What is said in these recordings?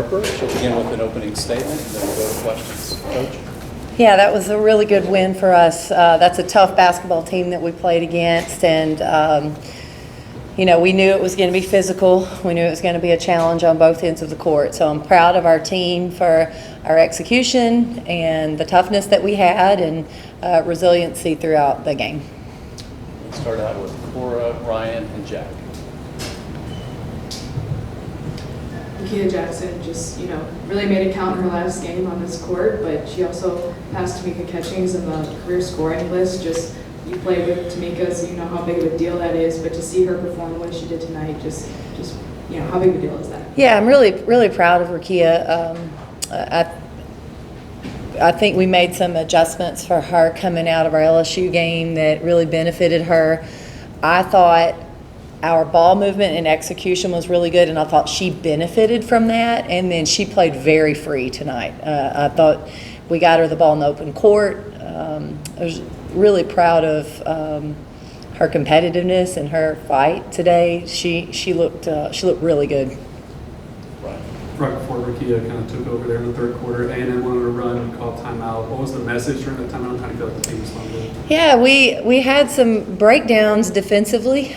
Harper. She'll begin with an opening statement, and then we'll go to questions. Coach? Yeah, that was a really good win for us. That's a tough basketball team that we played against, and we knew it was going to be physical. We knew it was going to be a challenge on both ends of the court. So I'm proud of our team for our execution and the toughness that we had and resiliency throughout the game. Let's start out with Cora, Ryan, and Jack. Kia Jackson just, really made it count in her last game on this court, but she also passed Tamika Catchings in the career scoring list. Just, you play with Tamika, so you know how big of a deal that is, but to see her perform the way she did tonight, just how big of a deal is that? Yeah, I'm really, really proud of Rukia. I think we made some adjustments for her coming out of our LSU game that really benefited her. I thought our ball movement and execution was really good, and I thought she benefited from that, and then she played very free tonight. I thought we got her the ball in the open court. I was really proud of her competitiveness and her fight today. She looked really good. Right before Rukia kind of took over there in the third quarter, A&M went on a run and called timeout. What was the message during that timeout? How do you feel like the team responded? Yeah, we had some breakdowns defensively.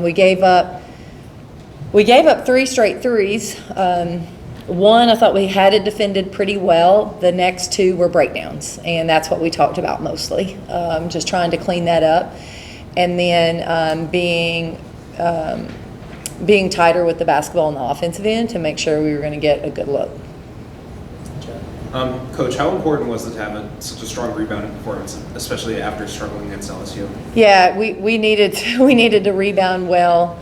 We gave up 3 straight threes. One, I thought we had it defended pretty well. The next 2 were breakdowns, and that's what we talked about mostly. Just trying to clean that up, and then being tighter with the basketball on the offensive end to make sure we were going to get a good look. Coach, how important was it to have such a strong rebounding performance, especially after struggling against LSU? Yeah, we needed to rebound well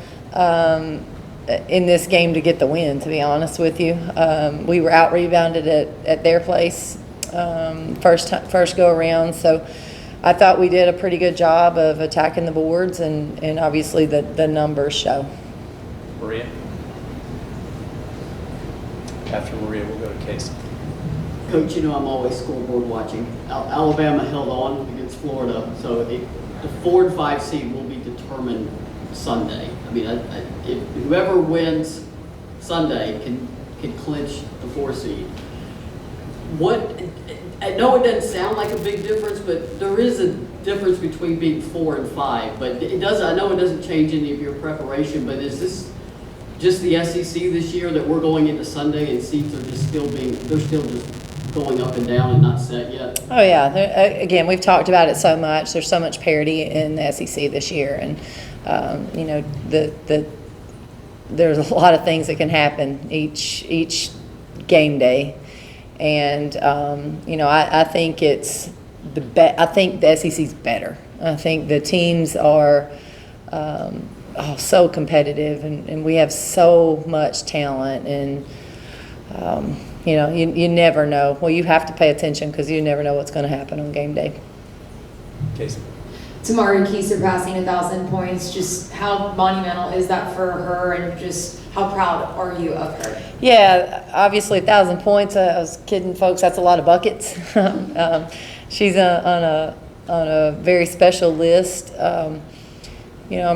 in this game to get the win, to be honest with you. We were out-rebounded at their place first go-around, so I thought we did a pretty good job of attacking the boards, and obviously the numbers show. Maria? After Maria, we'll go to Casey. Coach, I'm always scoreboard watching. Alabama held on against Florida, so the 4 and 5 seed will be determined Sunday. I mean, if whoever wins Sunday can clinch the 4 seed. I know it doesn't sound like a big difference, but there is a difference between being 4 and 5. But it does. I know it doesn't change any of your preparation. But is this just the SEC this year that we're going into Sunday and seeds are just still just going up and down and not set yet? Oh yeah. Again, we've talked about it so much. There's so much parity in the SEC this year, and there's a lot of things that can happen each game day. And I think I think the SEC's better. I think the teams are so competitive, and we have so much talent, and you never know. Well, you have to pay attention because you never know what's going to happen on game day. Casey. Tamari Key surpassing 1,000 points. Just how monumental is that for her, and just how proud are you of her? Yeah, obviously 1,000 points. I was kidding, folks. That's a lot of buckets. She's on a very special list. I'm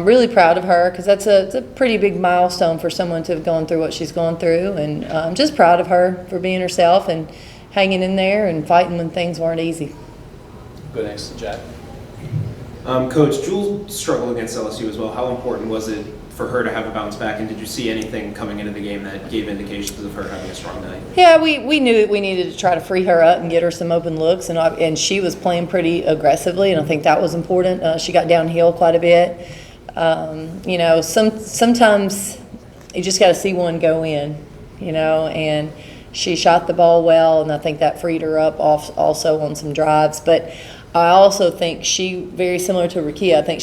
really proud of her because it's a pretty big milestone for someone to have gone through what she's gone through, and I'm just proud of her for being herself and hanging in there and fighting when things weren't easy. Go next to Jack. Coach, Jewel struggled against LSU as well. How important was it for her to have a bounce back, and did you see anything coming into the game that gave indications of her having a strong night? Yeah, we knew that we needed to try to free her up and get her some open looks, and she was playing pretty aggressively, and I think that was important. She got downhill quite a bit. Sometimes you just got to see one go in, and she shot the ball well, and I think that freed her up also on some drives. But I also think very similar to Rukia, I think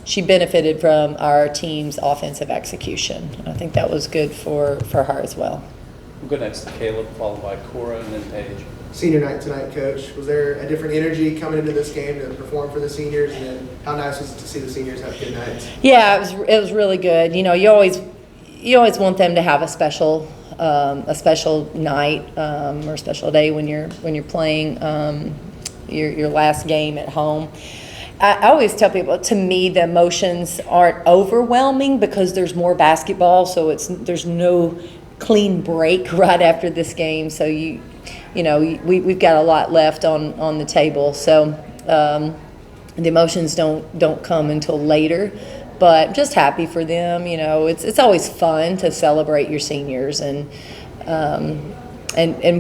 she benefited from our team's offensive execution. I think that was good for her as well. We'll go next to Caleb, followed by Cora, and then Paige. Senior night tonight, Coach. Was there a different energy coming into this game to perform for the seniors, and then how nice was it to see the seniors have good nights? Yeah, it was really good. You always want them to have a special night or a special day when you're playing your last game at home. I always tell people, to me, the emotions aren't overwhelming because there's more basketball, so there's no clean break right after this game. So we've got a lot left on the table. So the emotions don't come until later. But just happy for them. It's always fun to celebrate your seniors and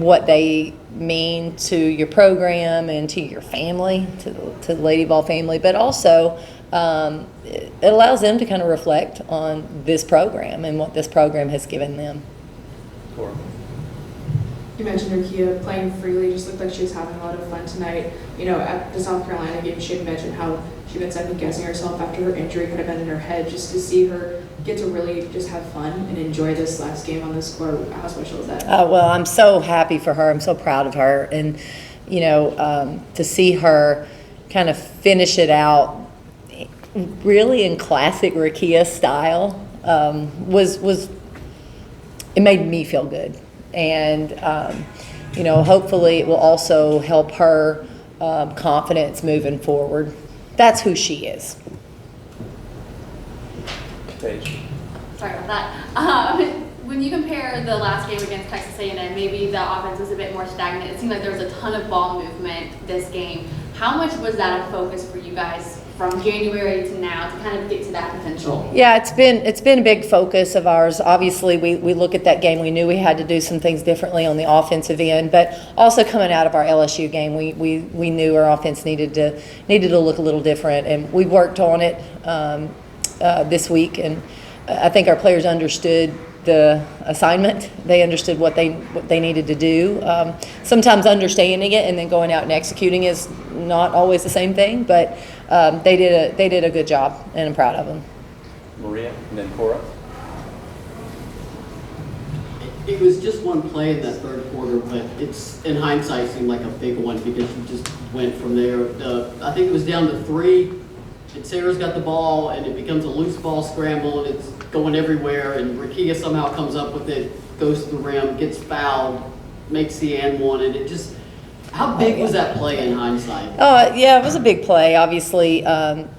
what they mean to your program and to your family, to the Lady Vol family. But also, it allows them to kind of reflect on this program and what this program has given them. Cora. You mentioned Rukia playing freely, just looked like she was having a lot of fun tonight. At the South Carolina game, she had mentioned how she'd been second guessing herself after her injury could have been in her head. Just to see her get to really just have fun and enjoy this last game on this court, how special is that? Well, I'm so happy for her. I'm so proud of her. And, to see her kind of finish it out really in classic Rukia style it made me feel good. And, hopefully it will also help her confidence moving forward. That's who she is. Paige. Sorry about that. When you compare the last game against Texas A&M, maybe the offense was a bit more stagnant. It seemed like there was a ton of ball movement this game. How much was that a focus for you guys from January to now to kind of get to that potential? Yeah, it's been a big focus of ours. Obviously, we look at that game. We knew we had to do some things differently on the offensive end, but also coming out of our LSU game, we knew our offense needed to look a little different, and we worked on it this week. And I think our players understood the assignment. They understood what they needed to do. Sometimes understanding it and then going out and executing is not always the same thing, but they did a good job, and I'm proud of them. Maria, and then Cora. It was just one play in that third quarter, but it's, in hindsight, seemed like a big one because you just went from there. I think it was down to 3, and Sarah's got the ball, and it becomes a loose ball scramble, and it's going everywhere, and Rukia somehow comes up with it, goes to the rim, gets fouled, makes the and one, and it just, how big was that play in hindsight? Oh, yeah, it was a big play, obviously.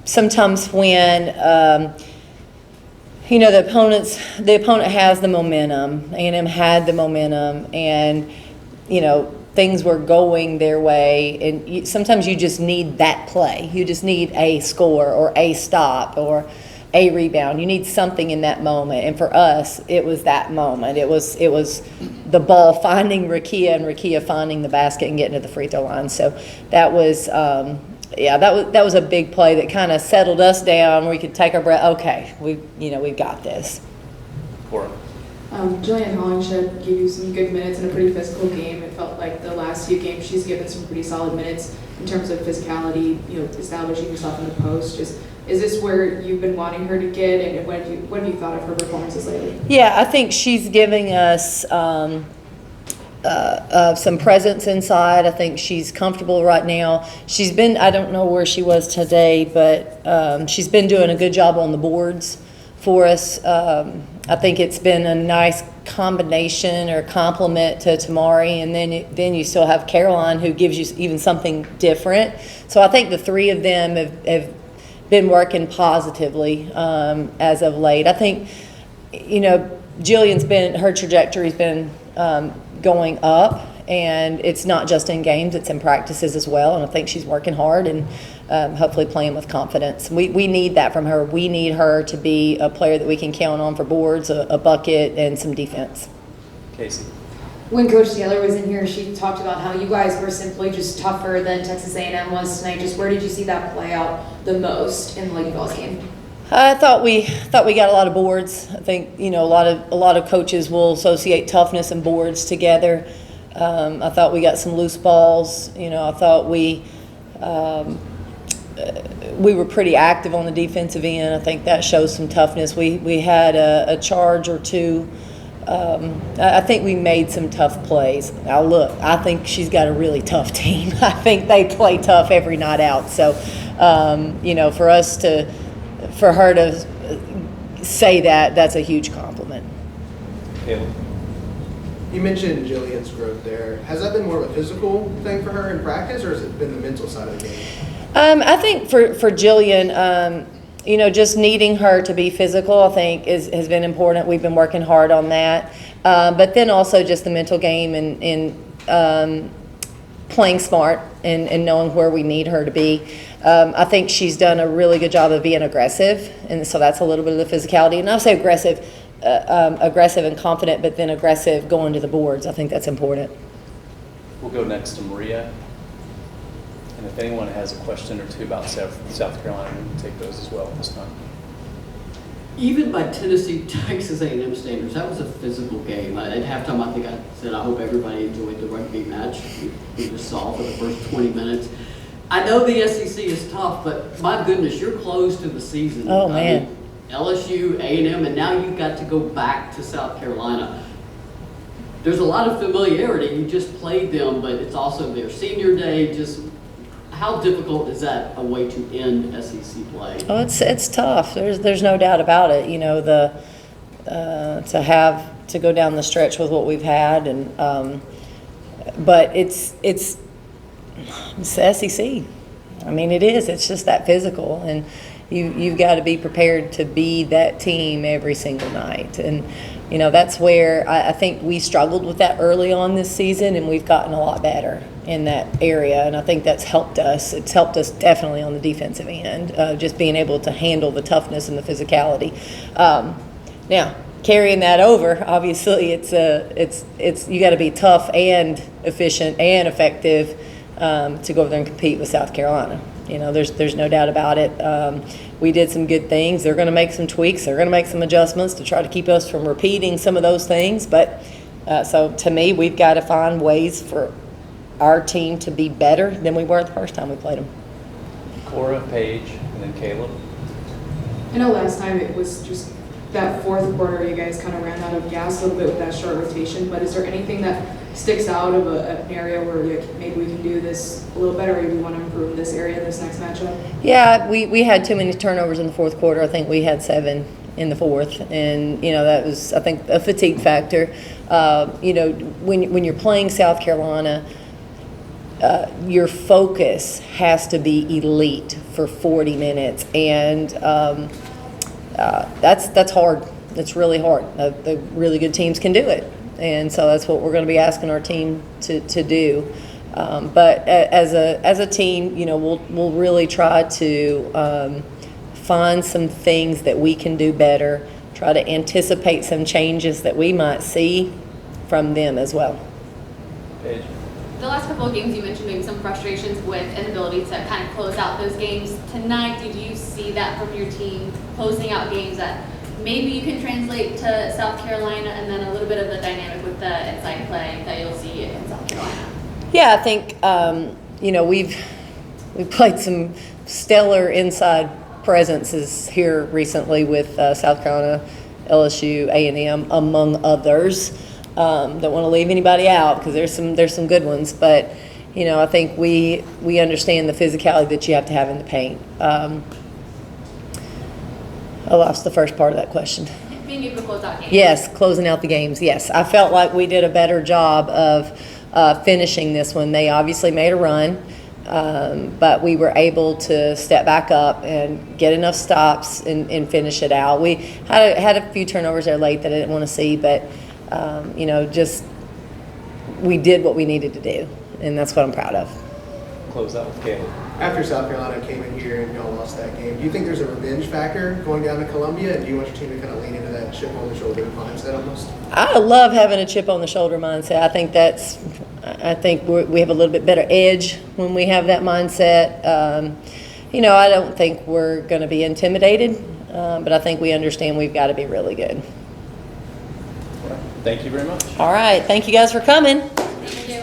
Sometimes when, the opponent has the momentum, A&M had the momentum, and, things were going their way, and sometimes you just need that play. You just need a score or a stop or a rebound. You need something in that moment, and for us, it was that moment. It was the ball finding Rukia and Rukia finding the basket and getting to the free throw line. So that was that was a big play that kind of settled us down. We could take our breath. Okay, we've got this. Cora. Jillian Hollingshed gave you some good minutes in a pretty physical game. It felt like the last few games she's given some pretty solid minutes in terms of physicality, establishing herself in the post. Just, is this where you've been wanting her to get, and what have you thought of her performances lately? Yeah, I think she's giving us some presence inside. I think she's comfortable right now. She's been, I don't know where she was today, but she's been doing a good job on the boards for us. I think it's been a nice combination or complement to Tamari, and then you still have Caroline, who gives you even something different. So I think the three of them have been working positively as of late. I think, Jillian's her trajectory's been going up, and it's not just in games, it's in practices as well, and I think she's working hard and hopefully playing with confidence. We need that from her. We need her to be a player that we can count on for boards, a bucket, and some defense. Casey. When Coach Taylor was in here, she talked about how you guys were simply just tougher than Texas A&M was tonight. Just where did you see that play out the most in the Lady Vols game? I thought we got a lot of boards. I think a lot of coaches will associate toughness and boards together. I thought we got some loose balls. I thought we were pretty active on the defensive end. I think that shows some toughness. We had a charge or two. I think we made some tough plays. Now look, I think she's got a really tough team. I think they play tough every night out. So, for her to say that's a huge compliment. Caleb. You mentioned Jillian's growth there. Has that been more of a physical thing for her in practice, or has it been the mental side of the game? I think for Jillian, just needing her to be physical, I think has been important. We've been working hard on that. But then also just the mental game and playing smart and knowing where we need her to be. I think she's done a really good job of being aggressive, and so that's a little bit of the physicality. And I'll say aggressive and confident, but then aggressive going to the boards. I think that's important. We'll go next to Maria. And if anyone has a question or two about South Carolina, we can take those as well this time. Even by Tennessee, Texas A&M standards, that was a physical game. At halftime, I think I said I hope everybody enjoyed the rugby match we just saw for the first 20 minutes. I know the SEC is tough, but my goodness, you're close to the season. Oh, man. LSU, A&M, and now you've got to go back to South Carolina. There's a lot of familiarity. You just played them, but it's also their senior day. Just how difficult is that a way to end SEC play? Oh, it's tough. There's no doubt about it. You know, to go down the stretch with what we've had, and but it's the SEC. I mean, it is. It's just that physical, and you've got to be prepared to be that team every single night. And you know, that's where I think we struggled with that early on this season, and we've gotten a lot better in that area, and I think that's helped us. It's helped us definitely on the defensive end, just being able to handle the toughness and the physicality. Now, carrying that over, obviously, it's you got to be tough and efficient and effective to go over there and compete with South Carolina. You know, there's no doubt about it. We did some good things. They're going to make some tweaks. They're going to make some adjustments to try to keep us from repeating some of those things. But so to me, we've got to find ways for our team to be better than we were the first time we played them. Cora, Paige, and then Caleb. I know last time it was just that fourth quarter, you guys kind of ran out of gas a little bit with that short rotation, but is there anything that sticks out of an area where maybe we can do this a little better, or we want to improve this area in this next matchup? Yeah, we had too many turnovers in the fourth quarter. I think we had 7 in the fourth, and you know, that was, I think, a fatigue factor. You know, when you're playing South Carolina, your focus has to be elite for 40 minutes, and that's hard. It's really hard. The really good teams can do it, and so that's what we're going to be asking our team to do. But as a team, you know, we'll really try to find some things that we can do better. Try to anticipate some changes that we might see from them as well. Paige. The last couple of games, you mentioned maybe some frustrations with inability to kind of close out those games. Tonight, did you see that from your team, closing out games that maybe you can translate to South Carolina, and then a little bit of the dynamic with the inside play that you'll see in South Carolina? Yeah, I think you know, we've played some stellar inside presences here recently with South Carolina, LSU, A&M, among others. Don't want to leave anybody out because there's some good ones, but you know, I think we understand the physicality that you have to have in the paint. I lost the first part of that question. Being able to close out games. Yes, closing out the games. Yes, I felt like we did a better job of finishing this one. They obviously made a run, but we were able to step back up and get enough stops and finish it out. We had a few turnovers there late that I didn't want to see, but you know, just we did what we needed to do, and that's what I'm proud of. Close out with Caleb. After South Carolina came in here and y'all lost that game, do you think there's a revenge factor going down to Columbia, and do you want your team to kind of lean into that chip on the shoulder mindset almost? I love having a chip on the shoulder mindset. I think we have a little bit better edge when we have that mindset. You know, I don't think we're going to be intimidated, but I think we understand we've got to be really good. Thank you very much. All right. Thank you guys for coming. Thank you.